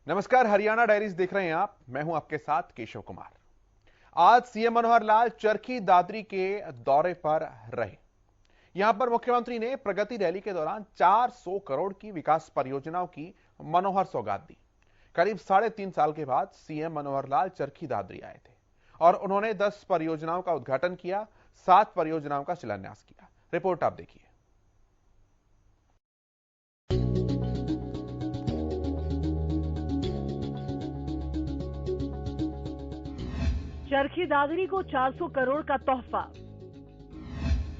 नमस्कार, हरियाणा डायरीज देख रहे हैं आप। मैं हूं आपके साथ केशव कुमार। आज सीएम मनोहर लाल चरखी दादरी के दौरे पर रहे। यहां पर मुख्यमंत्री ने प्रगति रैली के दौरान 400 करोड़ की विकास परियोजनाओं की मनोहर सौगात दी। करीब 3.5 साल के बाद सीएम मनोहर लाल चरखी दादरी आए थे और उन्होंने 10 परियोजनाओं का उद्घाटन किया, 7 परियोजनाओं का शिलान्यास किया। रिपोर्ट आप देखिए। चरखी दादरी को 400 करोड़ का तोहफा,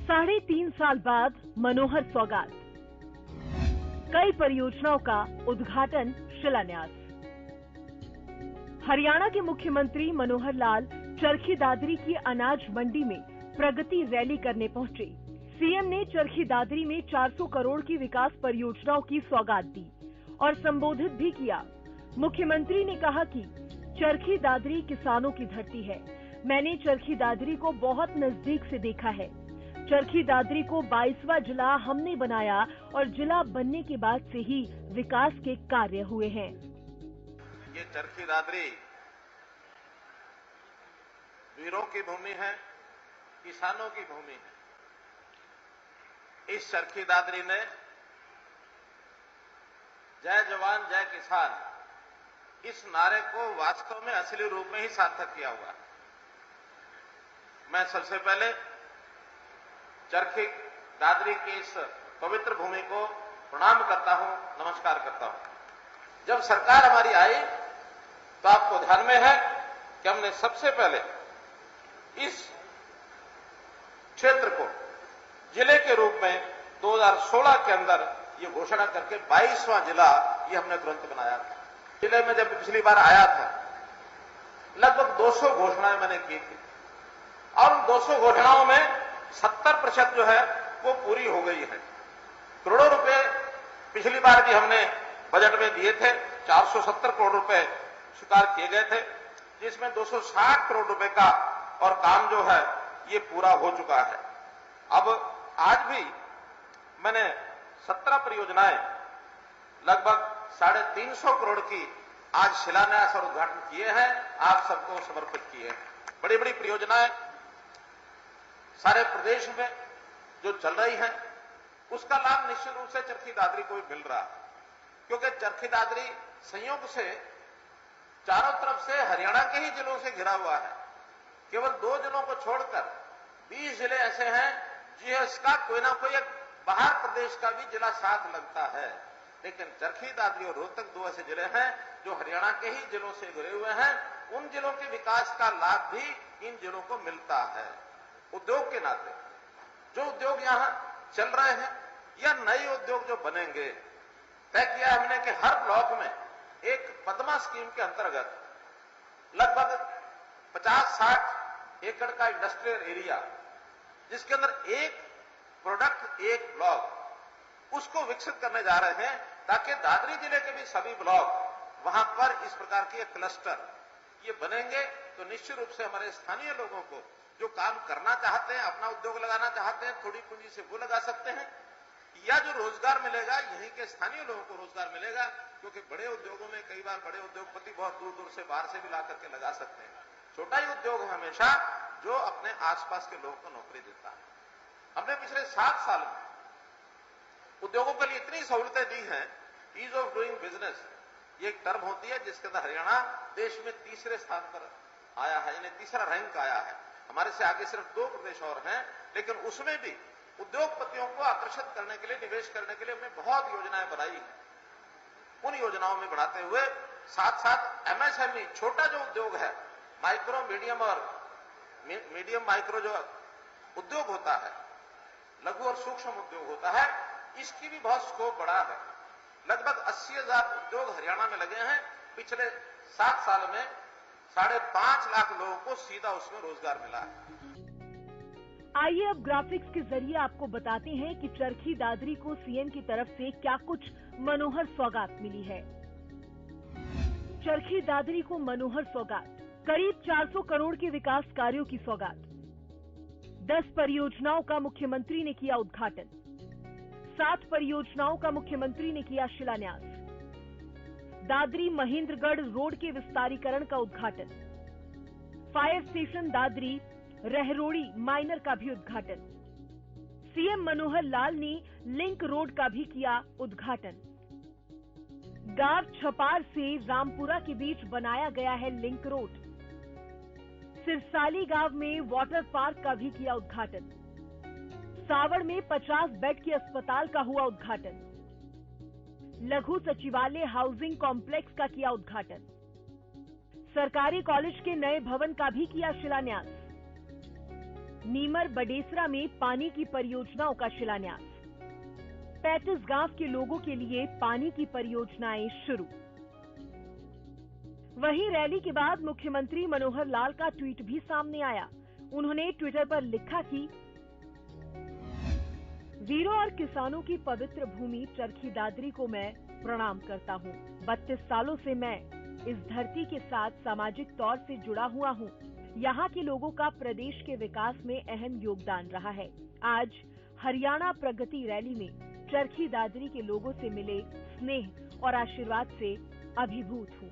3.5 साल बाद मनोहर सौगात, कई परियोजनाओं का उद्घाटन शिलान्यास। हरियाणा के मुख्यमंत्री मनोहर लाल चरखी दादरी की अनाज मंडी में प्रगति रैली करने पहुंचे। सीएम ने चरखी दादरी में 400 करोड़ की विकास परियोजनाओं की सौगात दी और संबोधित भी किया। मुख्यमंत्री ने कहा कि चरखी दादरी किसानों की धरती है। मैंने चरखी दादरी को बहुत नजदीक से देखा है। चरखी दादरी को 22वां जिला हमने बनाया और जिला बनने के बाद से ही विकास के कार्य हुए हैं। ये चरखी दादरी वीरों की भूमि है, किसानों की भूमि है। इस चरखी दादरी ने जय जवान जय किसान इस नारे को वास्तव में असली रूप में ही सार्थक किया हुआ है। मैं सबसे पहले चरखी दादरी की इस पवित्र भूमि को प्रणाम करता हूं, नमस्कार करता हूं। जब सरकार हमारी आई तो आपको ध्यान में है कि हमने सबसे पहले इस क्षेत्र को जिले के रूप में 2016 के अंदर ये घोषणा करके 22वां जिला ये हमने तुरंत बनाया था। जिले में जब पिछली बार आया था लगभग 200 घोषणाएं मैंने की थी और उन 200 घोषणाओं में 70% जो है वो पूरी हो गई है। करोड़ों रुपए पिछली बार भी हमने बजट में दिए थे, 470 करोड़ रुपए स्वीकार किए गए थे, जिसमें 260 करोड़ रुपए का और काम जो है ये पूरा हो चुका है। अब आज भी मैंने 17 परियोजनाएं लगभग 350 करोड़ की आज शिलान्यास और उद्घाटन किए हैं, आप सबको समर्पित किए हैं। बड़ी बड़ी परियोजनाएं सारे प्रदेश में जो चल रही हैं उसका लाभ निश्चित रूप से चरखी दादरी को भी मिल रहा है, क्योंकि चरखी दादरी संयोग से चारों तरफ से हरियाणा के ही जिलों से घिरा हुआ है। केवल 2 जिलों को छोड़कर 20 जिले ऐसे हैं जिसका कोई ना कोई एक बाहर प्रदेश का भी जिला साथ लगता है। लेकिन चरखी दादरी और रोहतक 2 ऐसे जिले हैं जो हरियाणा के ही जिलों से घिरे हुए हैं। उन जिलों के विकास का लाभ भी इन जिलों को मिलता है। उद्योग के नाते जो उद्योग यहां चल रहे हैं या नए उद्योग जो बनेंगे, तय किया हमने कि हर ब्लॉक में एक पद्मा स्कीम के अंतर्गत लगभग 50-60 एकड़ का इंडस्ट्रियल एरिया, जिसके अंदर एक प्रोडक्ट एक ब्लॉक, उसको विकसित करने जा रहे हैं ताकि दादरी जिले के भी सभी ब्लॉक वहां पर इस प्रकार के क्लस्टर ये बनेंगे तो निश्चित रूप से हमारे स्थानीय लोगों को जो काम करना चाहते हैं, अपना उद्योग लगाना चाहते हैं, थोड़ी पूंजी से वो लगा सकते हैं, या जो रोजगार मिलेगा यहीं के स्थानीय लोगों को रोजगार मिलेगा, क्योंकि बड़े उद्योगों में कई बार बड़े उद्योगपति बहुत दूर दूर से बाहर से भी ला करके लगा सकते हैं। छोटा ही उद्योग है हमेशा जो अपने आसपास के लोगों को नौकरी देता है। हमने पिछले 7 साल में उद्योगों के लिए इतनी सहूलतें दी हैं। ईज ऑफ डूइंग बिजनेस ये एक टर्म होती है जिसके अंदर हरियाणा देश में 3रे स्थान पर आया है, यानी 3रा रैंक आया है। हमारे से आगे सिर्फ 2 प्रदेश और हैं, लेकिन उसमें भी उद्योगपतियों को आकर्षित करने के लिए, निवेश करने के लिए हमने बहुत योजनाएं बनाई हैं। उन योजनाओं में बढ़ाते हुए साथ साथ एमएसएमई छोटा जो उद्योग है, माइक्रो मीडियम और मीडियम माइक्रो जो उद्योग होता है, लघु और सूक्ष्म उद्योग होता है, इसकी भी बहुत स्कोप बढ़ा है। लगभग 80,000 उद्योग हरियाणा में लगे हैं। पिछले 7 साल में 5.5 लाख लोगों को सीधा उसमें रोजगार मिला है। आइए अब ग्राफिक्स के जरिए आपको बताते हैं कि चरखी दादरी को सीएम की तरफ से क्या कुछ मनोहर सौगात मिली है। चरखी दादरी को मनोहर सौगात, करीब 400 करोड़ के विकास कार्यों की सौगात, 10 परियोजनाओं का मुख्यमंत्री ने किया उद्घाटन, 7 परियोजनाओं का मुख्यमंत्री ने किया शिलान्यास, दादरी महेंद्रगढ़ रोड के विस्तारीकरण का उद्घाटन, फायर स्टेशन दादरी रहरोड़ी माइनर का भी उद्घाटन, सीएम मनोहर लाल ने लिंक रोड का भी किया उद्घाटन, गांव छपार से रामपुरा के बीच बनाया गया है लिंक रोड, सिरसाली गांव में वाटर पार्क का भी किया उद्घाटन, सावड़ में 50 बेड के अस्पताल का हुआ उद्घाटन, लघु सचिवालय हाउसिंग कॉम्प्लेक्स का किया उद्घाटन, सरकारी कॉलेज के नए भवन का भी किया शिलान्यास, नीमर बडेसरा में पानी की परियोजनाओं का शिलान्यास, 35 गांव के लोगों के लिए पानी की परियोजनाएं शुरू। वहीं रैली के बाद मुख्यमंत्री मनोहर लाल का ट्वीट भी सामने आया। उन्होंने ट्विटर पर लिखा कि वीरों और किसानों की पवित्र भूमि चरखी दादरी को मैं प्रणाम करता हूं। 32 सालों से मैं इस धरती के साथ सामाजिक तौर से जुड़ा हुआ हूं। यहाँ के लोगों का प्रदेश के विकास में अहम योगदान रहा है। आज हरियाणा प्रगति रैली में चरखी दादरी के लोगों से मिले स्नेह और आशीर्वाद से अभिभूत हूँ।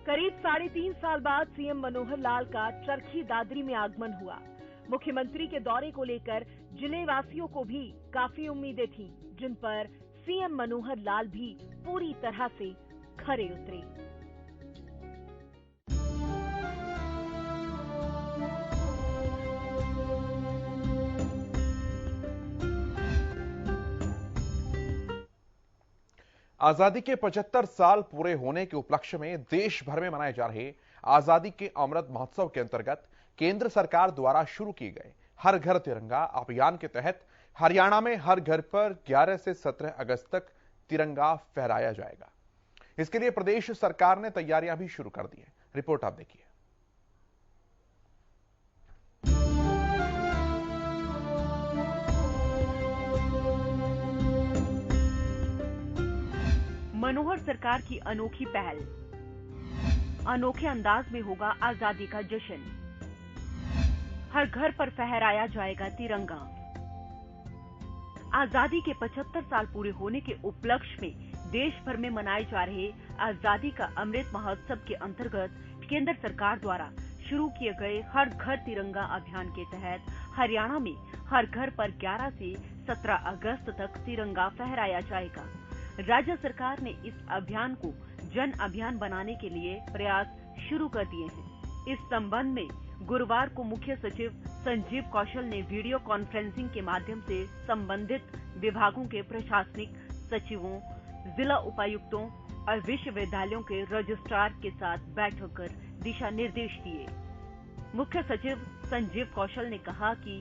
करीब 3.5 साल बाद सीएम मनोहर लाल का चरखी दादरी में आगमन हुआ। मुख्यमंत्री के दौरे को लेकर जिले वासियों को भी काफी उम्मीदें थीं, जिन पर सीएम मनोहर लाल भी पूरी तरह से खरे उतरे। आजादी के 75 साल पूरे होने के उपलक्ष्य में देश भर में मनाए जा रहे आजादी के अमृत महोत्सव के अंतर्गत केंद्र सरकार द्वारा शुरू किए गए हर घर तिरंगा अभियान के तहत हरियाणा में हर घर पर 11 से 17 अगस्त तक तिरंगा फहराया जाएगा। इसके लिए प्रदेश सरकार ने तैयारियां भी शुरू कर दी है। रिपोर्ट आप देखिए। मनोहर सरकार की अनोखी पहल, अनोखे अंदाज में होगा आजादी का जश्न, हर घर पर फहराया जाएगा तिरंगा। आजादी के 75 साल पूरे होने के उपलक्ष्य में देश भर में मनाए जा रहे आजादी का अमृत महोत्सव के अंतर्गत केंद्र सरकार द्वारा शुरू किए गए हर घर तिरंगा अभियान के तहत हरियाणा में हर घर पर 11 से 17 अगस्त तक तिरंगा फहराया जाएगा। राज्य सरकार ने इस अभियान को जन अभियान बनाने के लिए प्रयास शुरू कर दिए हैं। इस संबंध में गुरुवार को मुख्य सचिव संजीव कौशल ने वीडियो कॉन्फ्रेंसिंग के माध्यम से संबंधित विभागों के प्रशासनिक सचिवों, जिला उपायुक्तों और विश्वविद्यालयों के रजिस्ट्रार के साथ बैठक कर दिशा निर्देश दिए। मुख्य सचिव संजीव कौशल ने कहा कि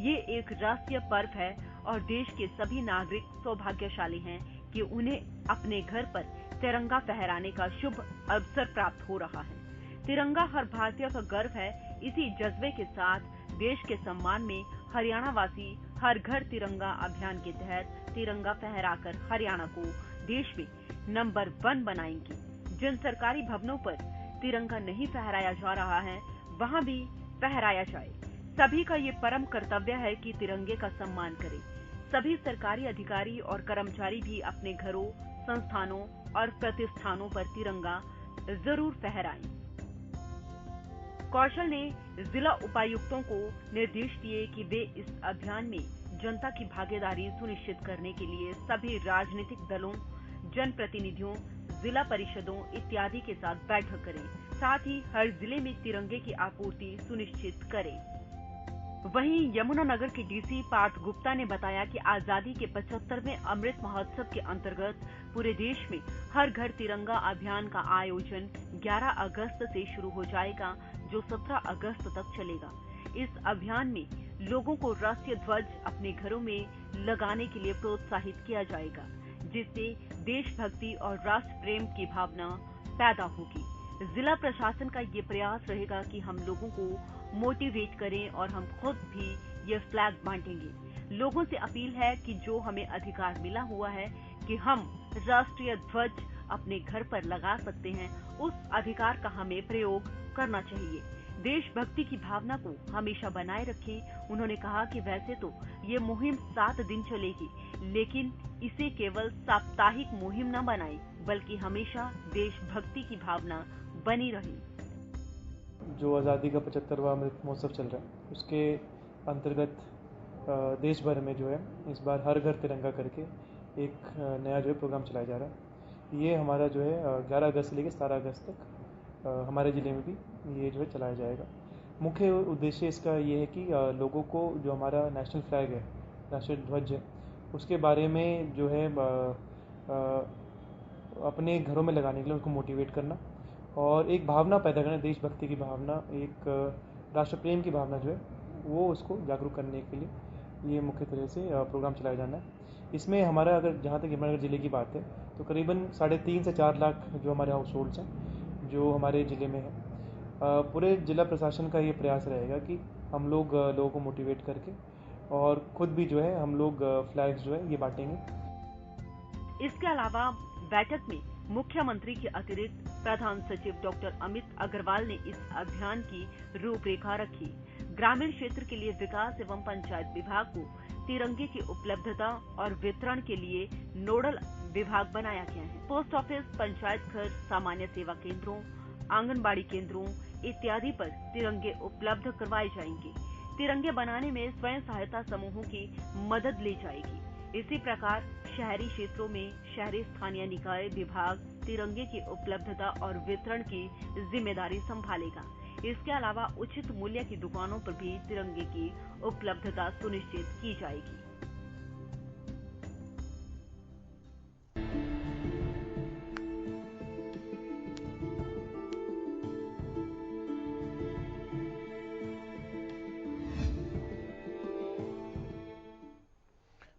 ये एक राष्ट्रीय पर्व है और देश के सभी नागरिक सौभाग्यशाली हैं कि उन्हें अपने घर पर तिरंगा फहराने का शुभ अवसर प्राप्त हो रहा है। तिरंगा हर भारतीय का गर्व है। इसी जज्बे के साथ देश के सम्मान में हरियाणा वासी हर घर तिरंगा अभियान के तहत तिरंगा फहराकर हरियाणा को देश में नंबर 1 बनाएंगे। जिन सरकारी भवनों पर तिरंगा नहीं फहराया जा रहा है, वहां भी फहराया जाए। सभी का ये परम कर्तव्य है कि तिरंगे का सम्मान करें। सभी सरकारी अधिकारी और कर्मचारी भी अपने घरों, संस्थानों और प्रतिष्ठानों पर तिरंगा जरूर फहराएं। कौशल ने जिला उपायुक्तों को निर्देश दिए कि वे इस अभियान में जनता की भागीदारी सुनिश्चित करने के लिए सभी राजनीतिक दलों, जनप्रतिनिधियों, जिला परिषदों इत्यादि के साथ बैठक करें। साथ ही हर जिले में तिरंगे की आपूर्ति सुनिश्चित करें। वहीं यमुनानगर के डीसी पार्थ गुप्ता ने बताया कि आजादी के 75वें अमृत महोत्सव के अंतर्गत पूरे देश में हर घर तिरंगा अभियान का आयोजन 11 अगस्त से शुरू हो जाएगा, जो 17 अगस्त तक चलेगा। इस अभियान में लोगों को राष्ट्रीय ध्वज अपने घरों में लगाने के लिए प्रोत्साहित किया जाएगा, जिससे देशभक्ति और राष्ट्र प्रेम की भावना पैदा होगी। जिला प्रशासन का ये प्रयास रहेगा कि हम लोगों को मोटिवेट करें और हम खुद भी ये फ्लैग बांटेंगे। लोगों से अपील है कि जो हमें अधिकार मिला हुआ है कि हम राष्ट्रीय ध्वज अपने घर पर लगा सकते हैं, उस अधिकार का हमें प्रयोग करना चाहिए। देशभक्ति की भावना को हमेशा बनाए रखें। उन्होंने कहा कि वैसे तो ये मुहिम 7 दिन चलेगी, लेकिन इसे केवल साप्ताहिक मुहिम न बनाएं, बल्कि हमेशा देशभक्ति की भावना बनी रहे। जो आज़ादी का 75वां अमृत महोत्सव चल रहा है, उसके अंतर्गत देश भर में जो है इस बार हर घर तिरंगा करके एक नया जो है प्रोग्राम चलाया जा रहा है। ये हमारा जो है 11 अगस्त से लेकर 17 अगस्त तक हमारे ज़िले में भी ये जो है चलाया जाएगा। मुख्य उद्देश्य इसका ये है कि लोगों को जो हमारा नेशनल फ्लैग है, राष्ट्रीय ध्वज है, उसके बारे में जो है अपने घरों में लगाने के लिए उनको मोटिवेट करना और एक भावना पैदा करना, देशभक्ति की भावना, एक राष्ट्र प्रेम की भावना जो है वो उसको जागरूक करने के लिए ये मुख्य तरह से प्रोग्राम चलाया जाना है। इसमें हमारा अगर जहाँ तक यमुनानगर ज़िले की बात है तो करीबन 3.5 से 4 लाख जो हमारे हाउस होल्ड्स हैं जो हमारे ज़िले में हैं। पूरे जिला प्रशासन का ये प्रयास रहेगा कि हम लोग लोगों को मोटिवेट करके और खुद भी जो है हम लोग फ्लैग्स जो है ये बांटेंगे। इसके अलावा बैठक में मुख्यमंत्री के अतिरिक्त प्रधान सचिव डॉक्टर अमित अग्रवाल ने इस अभियान की रूपरेखा रखी। ग्रामीण क्षेत्र के लिए विकास एवं पंचायत विभाग को तिरंगे की उपलब्धता और वितरण के लिए नोडल विभाग बनाया गया है। पोस्ट ऑफिस, पंचायत घर, सामान्य सेवा केंद्रों, आंगनबाड़ी केंद्रों इत्यादि पर तिरंगे उपलब्ध करवाए जाएंगे। तिरंगे बनाने में स्वयं सहायता समूहों की मदद ली जाएगी। इसी प्रकार शहरी क्षेत्रों में शहरी स्थानीय निकाय विभाग तिरंगे की उपलब्धता और वितरण की जिम्मेदारी संभालेगा। इसके अलावा उचित मूल्य की दुकानों पर भी तिरंगे की उपलब्धता सुनिश्चित की जाएगी।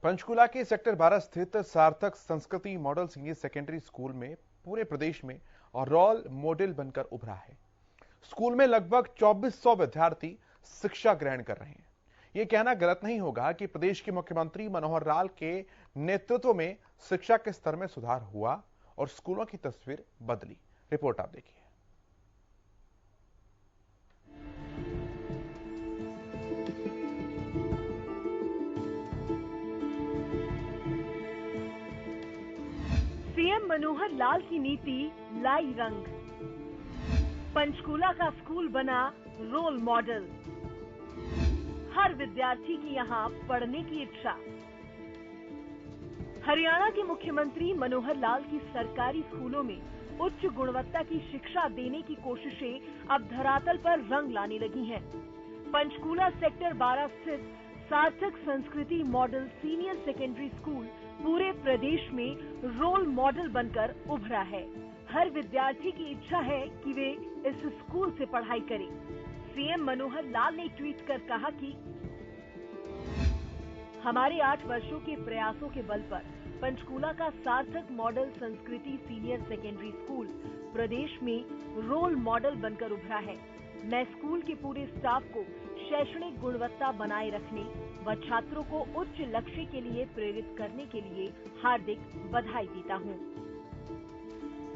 पंचकुला के सेक्टर 12 स्थित सार्थक संस्कृति मॉडल सीनियर सेकेंडरी स्कूल में पूरे प्रदेश में और रोल मॉडल बनकर उभरा है। स्कूल में लगभग 2400 विद्यार्थी शिक्षा ग्रहण कर रहे हैं। यह कहना गलत नहीं होगा कि प्रदेश के मुख्यमंत्री मनोहर लाल के नेतृत्व में शिक्षा के स्तर में सुधार हुआ और स्कूलों की तस्वीर बदली। रिपोर्ट आप देखिए। सीएम मनोहर लाल की नीति लाई रंग। पंचकूला का स्कूल बना रोल मॉडल। हर विद्यार्थी की यहां पढ़ने की इच्छा। हरियाणा के मुख्यमंत्री मनोहर लाल की सरकारी स्कूलों में उच्च गुणवत्ता की शिक्षा देने की कोशिशें अब धरातल पर रंग लाने लगी हैं। पंचकूला सेक्टर 12 स्थित सार्थक संस्कृति मॉडल सीनियर सेकेंडरी स्कूल पूरे प्रदेश में रोल मॉडल बनकर उभरा है। हर विद्यार्थी की इच्छा है कि वे इस स्कूल से पढ़ाई करें। सीएम मनोहर लाल ने ट्वीट कर कहा कि हमारे 8 वर्षों के प्रयासों के बल पर पंचकूला का सार्थक मॉडल संस्कृति सीनियर सेकेंडरी स्कूल प्रदेश में रोल मॉडल बनकर उभरा है। मैं स्कूल के पूरे स्टाफ को शैक्षणिक गुणवत्ता बनाए रखने व छात्रों को उच्च लक्ष्य के लिए प्रेरित करने के लिए हार्दिक बधाई देता हूं।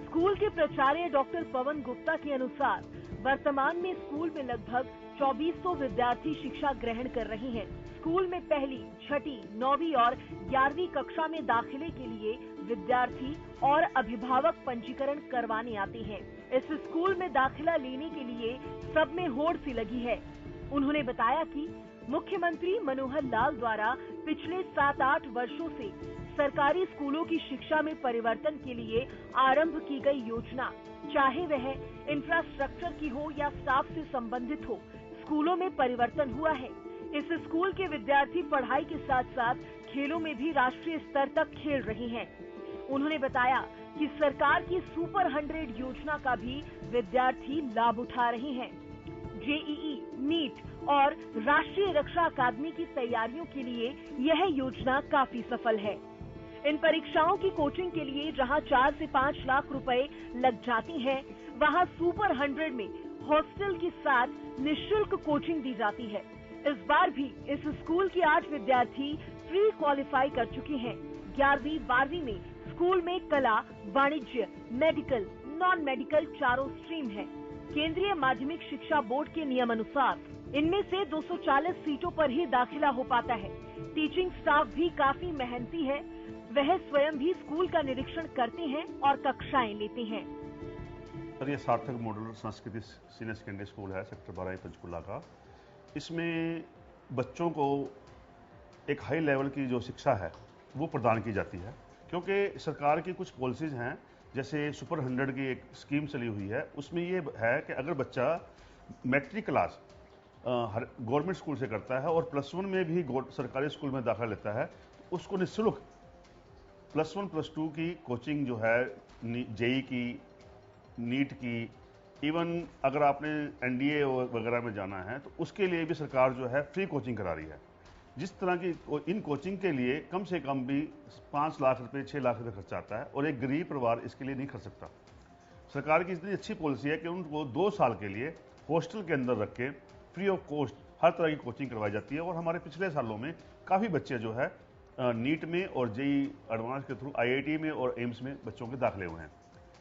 स्कूल के प्राचार्य डॉक्टर पवन गुप्ता के अनुसार वर्तमान में स्कूल में लगभग 2400 विद्यार्थी शिक्षा ग्रहण कर रहे हैं। स्कूल में पहली, छठी, 9वीं और 11वीं कक्षा में दाखिले के लिए विद्यार्थी और अभिभावक पंजीकरण करवाने आते हैं। इस स्कूल में दाखिला लेने के लिए सब में होड़ सी लगी है। उन्होंने बताया कि मुख्यमंत्री मनोहर लाल द्वारा पिछले 7-8 वर्षों से सरकारी स्कूलों की शिक्षा में परिवर्तन के लिए आरंभ की गई योजना, चाहे वह इंफ्रास्ट्रक्चर की हो या स्टाफ से संबंधित हो, स्कूलों में परिवर्तन हुआ है। इस स्कूल के विद्यार्थी पढ़ाई के साथ साथ खेलों में भी राष्ट्रीय स्तर तक खेल रहे हैं। उन्होंने बताया कि सरकार की सुपर 100 योजना का भी विद्यार्थी लाभ उठा रहे हैं। जेईई, नीट और राष्ट्रीय रक्षा अकादमी की तैयारियों के लिए यह योजना काफी सफल है। इन परीक्षाओं की कोचिंग के लिए जहां 4 से 5 लाख रुपए लग जाती हैं, वहां सुपर 100 में हॉस्टल के साथ निःशुल्क कोचिंग दी जाती है। इस बार भी इस स्कूल के 8 विद्यार्थी प्री क्वालिफाई कर चुके हैं। 11वीं 12वीं में स्कूल में कला, वाणिज्य, मेडिकल, नॉन मेडिकल चारों स्ट्रीम है। केंद्रीय माध्यमिक शिक्षा बोर्ड के नियमानुसार इनमें से 240 सीटों पर ही दाखिला हो पाता है। टीचिंग स्टाफ भी काफी मेहनती है। वह स्वयं भी स्कूल का निरीक्षण करते हैं और कक्षाएं लेते हैं। सर, ये सार्थक मॉडल संस्कृति सीनियर सेकेंडरी स्कूल है सेक्टर 12 पंचकुला का। इसमें बच्चों को एक हाई लेवल की जो शिक्षा है वो प्रदान की जाती है, क्योंकि सरकार की कुछ पॉलिसीज हैं, जैसे सुपर 100 की एक स्कीम चली हुई है। उसमें ये है कि अगर बच्चा मैट्रिक क्लास गवर्नमेंट स्कूल से करता है और +1 में भी सरकारी स्कूल में दाखिला लेता है, तो उसको निःशुल्क +1 +2 की कोचिंग जो है, जेई की, नीट की, इवन अगर आपने एनडीए वगैरह में जाना है तो उसके लिए भी सरकार जो है फ्री कोचिंग करा रही है। जिस तरह की इन कोचिंग के लिए कम से कम भी 5 लाख रुपए 6 लाख रुपए खर्चा आता है और एक गरीब परिवार इसके लिए नहीं खर्च सकता। सरकार की इतनी अच्छी पॉलिसी है कि उनको 2 साल के लिए हॉस्टल के अंदर रख के फ्री ऑफ कॉस्ट हर तरह की कोचिंग करवाई जाती है। और हमारे पिछले सालों में काफ़ी बच्चे जो है नीट में और जेई एडवांस के थ्रू आईआईटी में और एम्स में बच्चों के दाखिले हुए हैं।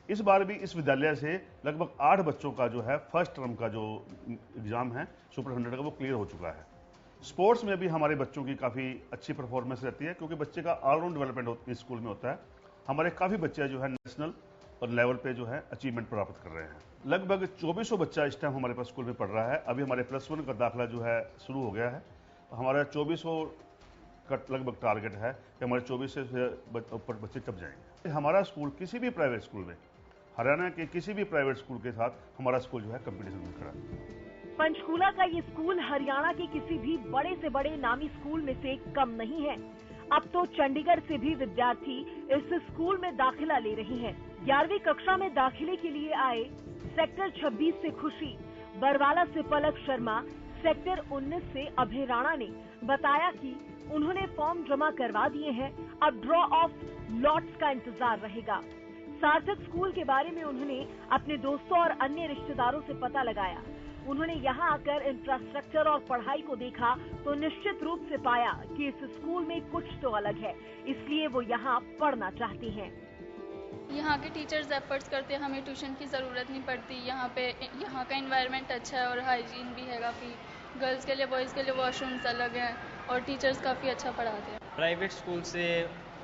इस बार भी इस विद्यालय से लगभग 8 बच्चों का जो है फर्स्ट टर्म का जो एग्जाम है सुपर 100 का वो क्लियर हो चुका है। स्पोर्ट्स में भी हमारे बच्चों की काफ़ी अच्छी परफॉर्मेंस रहती है, क्योंकि बच्चे का ऑलराउंड डेवलपमेंट इस स्कूल में होता है। हमारे काफ़ी बच्चे जो है नेशनल और लेवल पे जो है अचीवमेंट प्राप्त कर रहे हैं। लगभग 2400 बच्चा इस टाइम हमारे पास स्कूल में पढ़ रहा है। अभी हमारे +1 का दाखिला जो है शुरू हो गया है। हमारा 2400 का लगभग टारगेट है कि हमारे 2400 से ऊपर बच्चे कब जाएंगे। हमारा स्कूल किसी भी प्राइवेट स्कूल में, हरियाणा के किसी भी प्राइवेट स्कूल के साथ हमारा स्कूल जो है कंपटीशन में खड़ा है। पंचकूला का ये स्कूल हरियाणा के किसी भी बड़े से बड़े नामी स्कूल में से कम नहीं है। अब तो चंडीगढ़ से भी विद्यार्थी इस स्कूल में दाखिला ले रहे हैं। 11वीं कक्षा में दाखिले के लिए आए सेक्टर 26 से खुशी, बरवाला से पलक शर्मा, सेक्टर 19 से अभय राणा ने बताया कि उन्होंने फॉर्म जमा करवा दिए हैं। अब ड्रॉ ऑफ लॉट्स का इंतजार रहेगा। सार्थक स्कूल के बारे में उन्होंने अपने दोस्तों और अन्य रिश्तेदारों से पता लगाया। उन्होंने यहाँ आकर इंफ्रास्ट्रक्चर और पढ़ाई को देखा तो निश्चित रूप से पाया कि इस स्कूल में कुछ तो अलग है, इसलिए वो यहाँ पढ़ना चाहती हैं। यहाँ के टीचर्स एफर्ट्स करते हैं, हमें ट्यूशन की ज़रूरत नहीं पड़ती। यहाँ का एनवायरनमेंट अच्छा है और हाइजीन भी है काफ़ी। गर्ल्स के लिए बॉयज़ के लिए वॉशरूम्स अलग हैं और टीचर्स काफ़ी अच्छा पढ़ाते हैं। प्राइवेट स्कूल से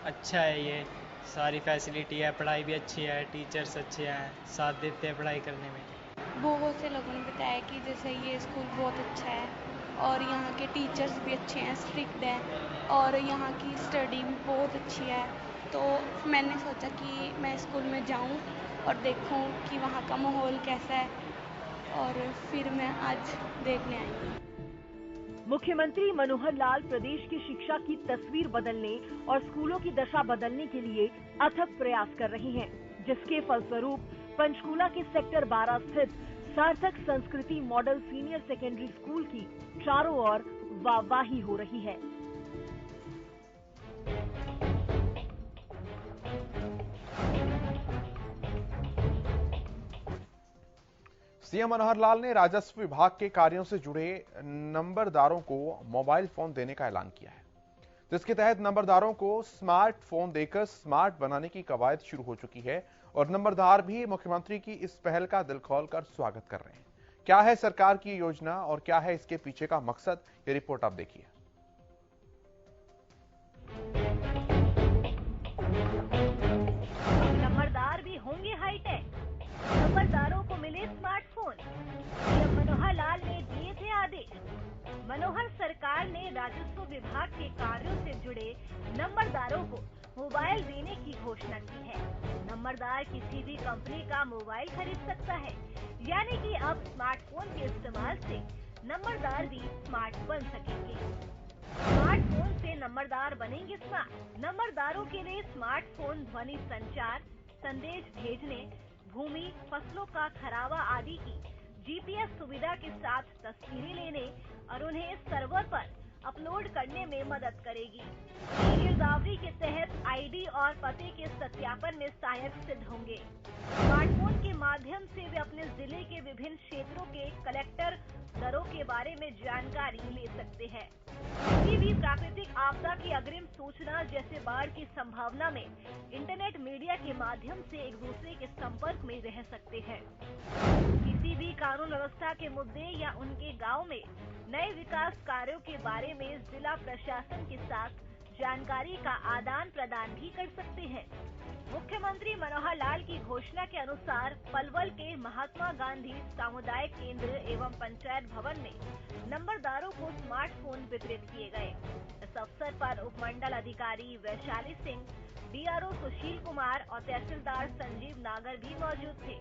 अच्छा है, ये सारी फैसिलिटी है, पढ़ाई भी अच्छी है, टीचर्स अच्छे हैं, साथ देते हैं पढ़ाई करने में। बहुत से लोगों ने बताया कि जैसे ये स्कूल बहुत अच्छा है और यहाँ के टीचर्स भी अच्छे हैं, स्ट्रिक्ट हैं और यहाँ की स्टडी भी बहुत अच्छी है। तो मैंने सोचा कि मैं स्कूल में जाऊँ और देखूँ कि वहाँ का माहौल कैसा है, और फिर मैं आज देखने आई हूँ। मुख्यमंत्री मनोहर लाल प्रदेश की शिक्षा की तस्वीर बदलने और स्कूलों की दशा बदलने के लिए अथक प्रयास कर रहे हैं, जिसके फलस्वरूप पंचकूला के सेक्टर 12 स्थित सार्थक संस्कृति मॉडल सीनियर सेकेंडरी स्कूल की चारों ओर वाहवाही हो रही है। सीएम मनोहर लाल ने राजस्व विभाग के कार्यों से जुड़े नंबरदारों को मोबाइल फोन देने का ऐलान किया है, जिसके तहत नंबरदारों को स्मार्टफोन देकर स्मार्ट बनाने की कवायद शुरू हो चुकी है और नंबरदार भी मुख्यमंत्री की इस पहल का दिल खोलकर स्वागत कर रहे हैं। क्या है सरकार की योजना और क्या है इसके पीछे का मकसद, ये रिपोर्ट आप देखिए। नंबरदार भी होंगे हाईटेक, नंबरदारों को मिले स्मार्टफोन। सीएम मनोहर लाल ने दिए थे आदेश। मनोहर सरकार ने राजस्व विभाग के कार्यों से जुड़े नंबरदारों को मोबाइल देने की घोषणा की है। नंबरदार किसी भी कंपनी का मोबाइल खरीद सकता है, यानी कि अब स्मार्टफोन के इस्तेमाल से नंबरदार भी स्मार्ट बन सकेंगे। स्मार्टफोन से नंबरदार बनेंगे स्मार्ट। नंबरदारों के लिए स्मार्टफोन ध्वनि संचार, संदेश भेजने, भूमि, फसलों का खराबा आदि की जीपीएस सुविधा के साथ तस्वीरें लेने और उन्हें सर्वर पर अपलोड करने में मदद करेगी। गिरदावरी के तहत आईडी और पते के सत्यापन में सहायक सिद्ध होंगे। स्मार्टफोन के माध्यम से वे अपने जिले के विभिन्न क्षेत्रों के कलेक्टर दरों के बारे में जानकारी ले सकते हैं। किसी भी प्राकृतिक आपदा की अग्रिम सूचना जैसे बाढ़ की संभावना में इंटरनेट मीडिया के माध्यम से एक दूसरे के संपर्क में रह सकते हैं। किसी भी कानून व्यवस्था के मुद्दे या उनके गांव में नए विकास कार्यों के बारे में जिला प्रशासन के साथ जानकारी का आदान प्रदान भी कर सकते हैं। मुख्यमंत्री मनोहर लाल की घोषणा के अनुसार पलवल के महात्मा गांधी सामुदायिक केंद्र एवं पंचायत भवन में नंबरदारों को स्मार्टफोन वितरित किए गए। इस अवसर पर उपमंडल अधिकारी वैशाली सिंह, DRO सुशील कुमार और तहसीलदार संजीव नागर भी मौजूद थे।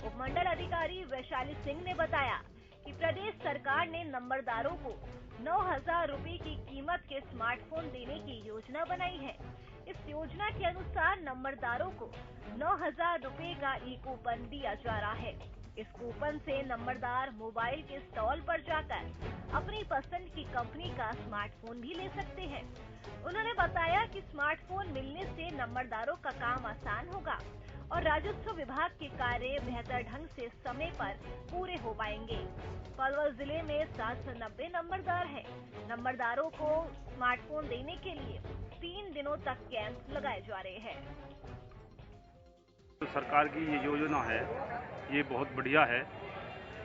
उपमंडल अधिकारी वैशाली सिंह ने बताया कि प्रदेश सरकार ने नंबरदारों को 9,000 रुपए की कीमत के स्मार्टफोन देने की योजना बनाई है। इस योजना के अनुसार नंबरदारों को 9,000 रुपए का ई-कूपन दिया जा रहा है। इस कूपन से नंबरदार मोबाइल के स्टॉल पर जाकर अपनी पसंद की कंपनी का स्मार्टफोन भी ले सकते हैं। उन्होंने बताया कि स्मार्टफोन मिलने से नंबरदारों का काम आसान होगा और राजस्व विभाग के कार्य बेहतर ढंग से समय पर पूरे हो पाएंगे। पलवल जिले में 790 नंबरदार हैं। नंबरदारों को स्मार्टफोन देने के लिए 3 दिनों तक कैंप लगाए जा रहे हैं। तो सरकार की ये योजना है, ये बहुत बढ़िया है।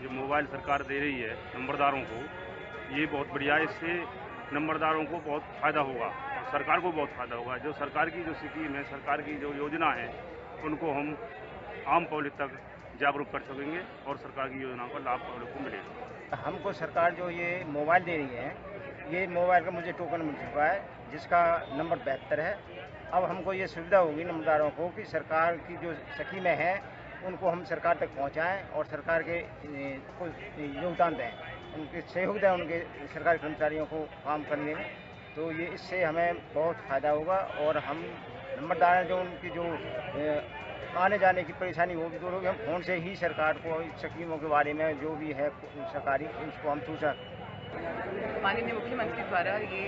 जो मोबाइल सरकार दे रही है नंबरदारों को, ये बहुत बढ़िया है। इससे नंबरदारों को बहुत फायदा होगा और सरकार को बहुत फायदा होगा। जो सरकार की जो स्कीम है, सरकार की जो योजना है, उनको हम आम पब्लिक तक जागरूक कर सकेंगे और सरकार की योजनाओं का लाभ पब्लिक को मिलेगा। हमको सरकार जो ये मोबाइल दे रही है, ये मोबाइल का मुझे टोकन मिल चुका है जिसका नंबर 72 है। अब हमको ये सुविधा होगी नंबरदारों को कि सरकार की जो स्कीमें हैं उनको हम सरकार तक पहुंचाएं और सरकार के को योगदान दें, उनके सहयोग दें उनके सरकारी कर्मचारियों को काम करने में। तो ये इससे हमें बहुत फ़ायदा होगा और हम नंबरदार जो उनकी जो आने जाने की परेशानी वो भी दूर होगी। हम फ़ोन से ही सरकार को स्कीमों के बारे में जो भी है सरकारी, उसको हम सूचना। माननीय मुख्यमंत्री द्वारा ये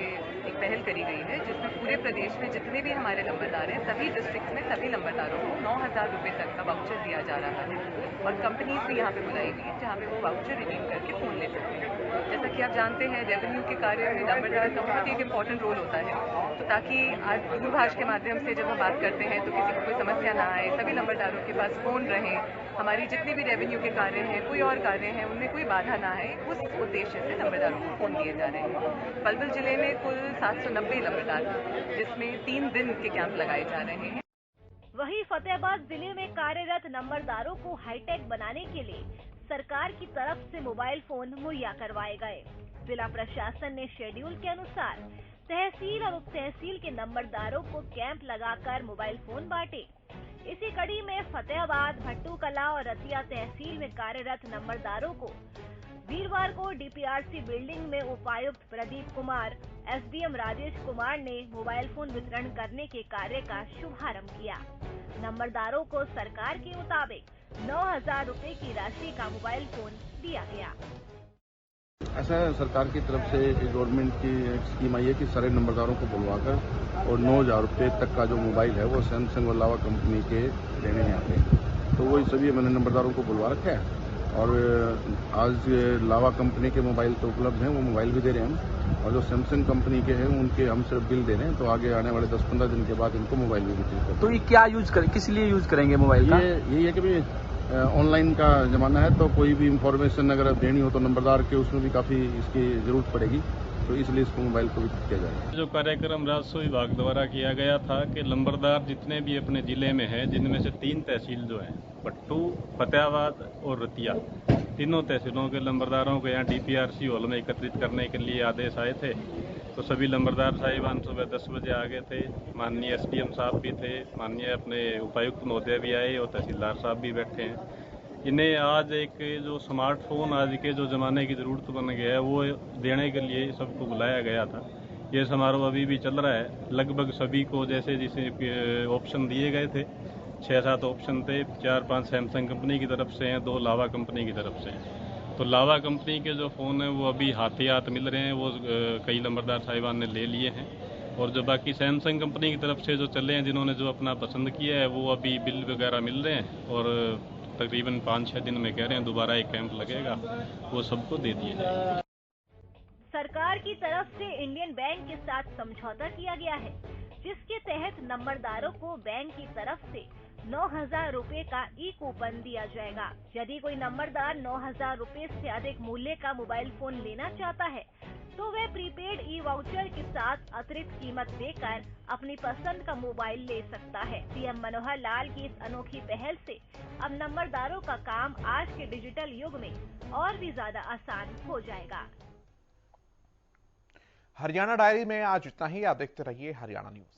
एक पहल करी गई है जिसमें पूरे प्रदेश में जितने भी हमारे नंबरदार हैं, सभी डिस्ट्रिक्ट में सभी नंबरदारों को 9,000 रुपये तक का वाउचर दिया जा रहा है और कंपनीज भी यहाँ पे बुलाई गई है जहाँ पे वो वाउचर रिडीम करके फ़ोन ले सकते हैं। जैसा कि आप जानते हैं, रेवेन्यू के कार्य में नंबरदार का बहुत एक इम्पॉर्टेंट रोल होता है। तो ताकि आज दूरभाष के माध्यम से जब हम बात करते हैं तो किसी को कोई समस्या ना आए, सभी नंबरदारों के पास फ़ोन रहें, हमारी जितने भी रेवेन्यू के कार्य हैं, कोई और कार्य हैं, उनमें कोई बाधा ना आए, उस उद्देश्य से नंबरदारों को फ़ोन दिए जा रहे हैं। पलवल जिले में कुल 790 नंबरदार जिसमें 3 दिन के कैंप लगाए जा रहे हैं। वहीं फतेहाबाद जिले में कार्यरत नंबरदारों को हाईटेक बनाने के लिए सरकार की तरफ से मोबाइल फोन मुहैया करवाए गए। जिला प्रशासन ने शेड्यूल के अनुसार तहसील और उप तहसील के नंबरदारों को कैंप लगाकर मोबाइल फोन बांटे। इसी कड़ी में फतेहाबाद, भट्टू कला और रतिया तहसील में कार्यरत नंबरदारों को वीरवार को DPRC बिल्डिंग में उपायुक्त प्रदीप कुमार, SDM राजेश कुमार ने मोबाइल फोन वितरण करने के कार्य का शुभारंभ किया। नंबरदारों को सरकार के मुताबिक 9,000 रुपए की राशि का मोबाइल फोन दिया गया। ऐसा सरकार की तरफ से गवर्नमेंट की स्कीम आई है कि सारे नंबरदारों को बुलवाकर और 9,000 रुपये तक का जो मोबाइल है वो सैमसंग और लावा कंपनी के देने हैं यहाँ पे। तो वही सभी मैंने नंबरदारों को बुलवा रखा है और आज लावा कंपनी के मोबाइल तो उपलब्ध हैं, वो मोबाइल भी दे रहे हैं और जो सैमसंग कंपनी के हैं उनके हम सिर्फ बिल दे रहे हैं। तो आगे आने वाले 10-15 दिन के बाद इनको मोबाइल भी वितरित करेंगे। तो ये क्या किस लिए यूज करेंगे मोबाइल का? यही है कि भाई ऑनलाइन का जमाना है, तो कोई भी इंफॉर्मेशन अगर देनी हो तो नंबरदार के उसमें भी काफ़ी इसकी ज़रूरत पड़ेगी, तो इसलिए इसको मोबाइल को वितरित किया जाएगा। जो कार्यक्रम राजस्व विभाग द्वारा किया गया था कि नंबरदार जितने भी अपने जिले में हैं, जिनमें से 3 तहसील जो हैं, भट्टू, फतेहाबाद और रतिया, तीनों तहसीलों के नंबरदारों को यहाँ DPRC हॉल में एकत्रित करने के लिए आदेश आए थे। तो सभी नंबरदार साहिबान सुबह 10 बजे आ गए थे। माननीय SDM साहब भी थे, माननीय अपने उपायुक्त महोदय भी आए और तहसीलदार साहब भी बैठे हैं। इन्हें आज एक जो स्मार्टफोन आज के जो ज़माने की ज़रूरत बन गया है वो देने के लिए सबको बुलाया गया था। ये समारोह अभी भी चल रहा है। लगभग सभी को जैसे ऑप्शन दिए गए थे, 6-7 ऑप्शन थे, 4-5 सैमसंग कंपनी की तरफ से हैं, 2 लावा कंपनी की तरफ से हैं। तो लावा कंपनी के जो फ़ोन हैं वो अभी हाथ मिल रहे हैं, वो कई नंबरदार साहिबान ने ले लिए हैं और जो बाकी सैमसंग कंपनी की तरफ से जो चले हैं, जिन्होंने जो अपना पसंद किया है, वो अभी बिल वगैरह मिल रहे हैं और तकरीबन 5-6 दिन में कह रहे हैं दोबारा एक कैंप लगेगा, वो सबको दे दिए जाएंगे। सरकार की तरफ से इंडियन बैंक के साथ समझौता किया गया है, जिसके तहत नंबरदारों को बैंक की तरफ से 9,000 रुपए का ई कूपन दिया जाएगा। यदि कोई नंबरदार 9,000 रुपए से अधिक मूल्य का मोबाइल फोन लेना चाहता है तो वह प्रीपेड ई वाउचर के साथ अतिरिक्त कीमत देकर अपनी पसंद का मोबाइल ले सकता है। सीएम मनोहर लाल की इस अनोखी पहल से अब नंबरदारों का काम आज के डिजिटल युग में और भी ज्यादा आसान हो जाएगा। हरियाणा डायरी में आज इतना ही। आप देखते रहिए हरियाणा न्यूज।